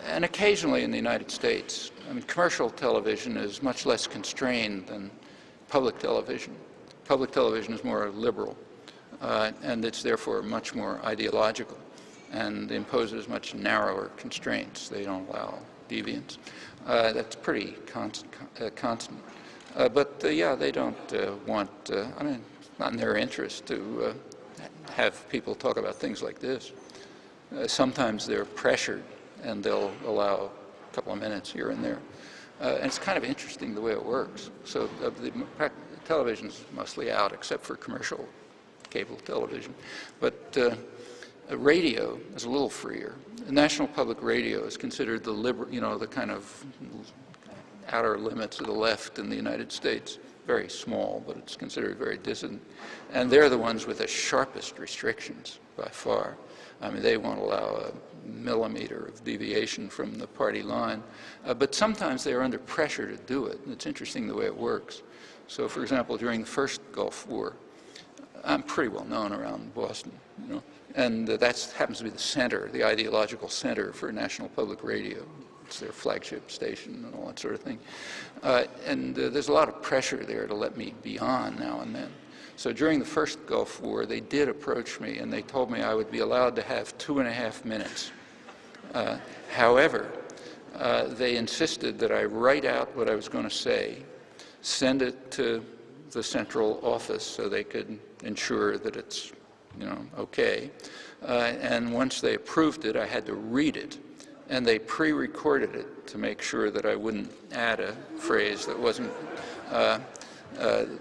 And occasionally in the United States. I mean, commercial television is much less constrained than public television. Public television is more liberal, and it's therefore much more ideological and imposes much narrower constraints. They don't allow deviance. That's pretty constant. But yeah, they don't want, I mean, it's not in their interest to have people talk about things like this. Sometimes they're pressured and they'll allow a couple of minutes here and there. And it's kind of interesting the way it works. So the television's mostly out except for commercial cable television. But radio is a little freer. The National Public Radio is considered the liberal, you know, the kind of outer limits of the left in the United States. Very small, but it's considered very dissident. And they're the ones with the sharpest restrictions by far. I mean, they won't allow a millimeter of deviation from the party line. But sometimes they're under pressure to do it. And it's interesting the way it works. So, for example, during the first Gulf War, I'm pretty well known around Boston, you know, and that happens to be the center, the ideological center for National Public Radio. It's their flagship station and all that sort of thing. And there's a lot of pressure there to let me be on now and then. So during the first Gulf War, they did approach me, and they told me I would be allowed to have 2.5 minutes. However, they insisted that I write out what I was going to say, send it to the central office so they could ensure that it's, you know, okay. And once they approved it, I had to read it. And they pre-recorded it to make sure that I wouldn't add a phrase that wasn't,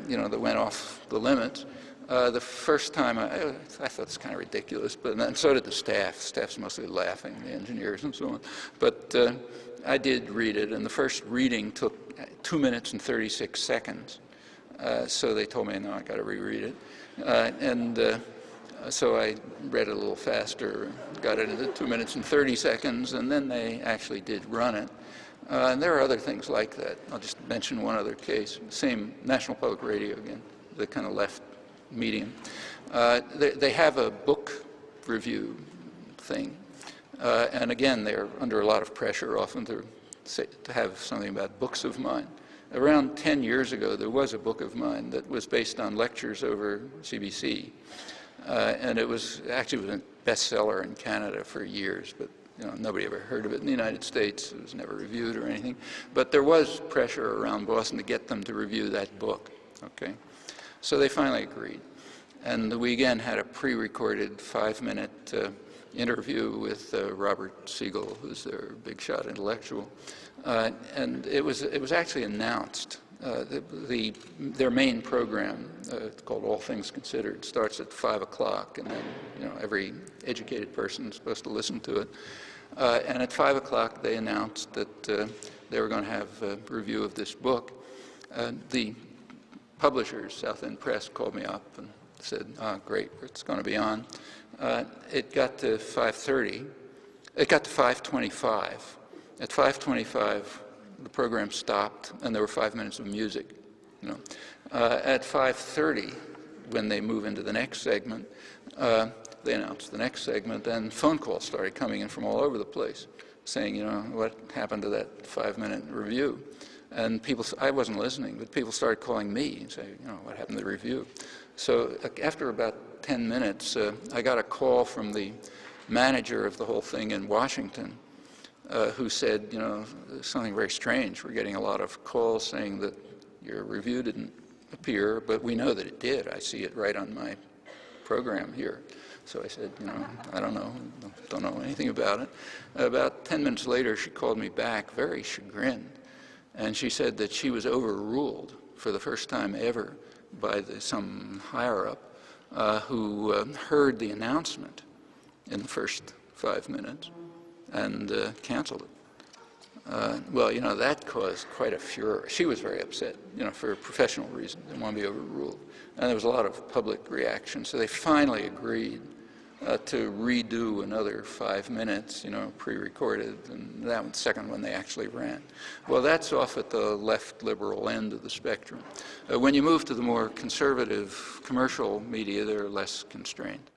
you know, that went off the limits. The first time, I thought it's kind of ridiculous, but and so did the staff. The staff's mostly laughing, the engineers and so on. But I did read it, and the first reading took 2 minutes and 36 seconds. So they told me, no, I got to reread it. So I read it a little faster, got it into 2 minutes and 30 seconds, and then they actually did run it. And there are other things like that. I'll just mention one other case. Same National Public Radio again, the kind of left medium. They have a book review thing. And again, they're under a lot of pressure often to have something about books of mine. Around 10 years ago, there was a book of mine that was based on lectures over CBC. And it was actually a bestseller in Canada for years, but you know, nobody ever heard of it in the United States. It was never reviewed or anything. But there was pressure around Boston to get them to review that book. Okay, so they finally agreed. And we again had a pre-recorded 5-minute interview with Robert Siegel, who's their big shot intellectual. And it was actually announced. Their main program, called All Things Considered, starts at 5 o'clock, and then you know every educated person is supposed to listen to it. And at 5 o'clock, they announced that they were going to have a review of this book. The publishers, South End Press, called me up and said, "Oh, great, it's going to be on." It got to 5:30. It got to 5:25. At 5:25. The program stopped, and there were 5 minutes of music. You know, at 5:30, when they move into the next segment, they announced the next segment, and phone calls started coming in from all over the place, saying, you know, what happened to that 5-minute review? And people, I wasn't listening, but people started calling me and saying, you know, what happened to the review? So after about 10 minutes, I got a call from the manager of the whole thing in Washington, who said, you know, something very strange. We're getting a lot of calls saying that your review didn't appear, but we know that it did. I see it right on my program here. So I said, you know, I don't know anything about it. About 10 minutes later, she called me back, very chagrined, and she said that she was overruled for the first time ever by some higher-up who heard the announcement in the first 5 minutes and canceled it. Well, you know, that caused quite a furor. She was very upset, you know, for professional reasons, didn't want to be overruled. And there was a lot of public reaction, so they finally agreed to redo another 5 minutes, you know, pre-recorded, and that was the second one they actually ran. Well, that's off at the left liberal end of the spectrum. When you move to the more conservative commercial media, they're less constrained.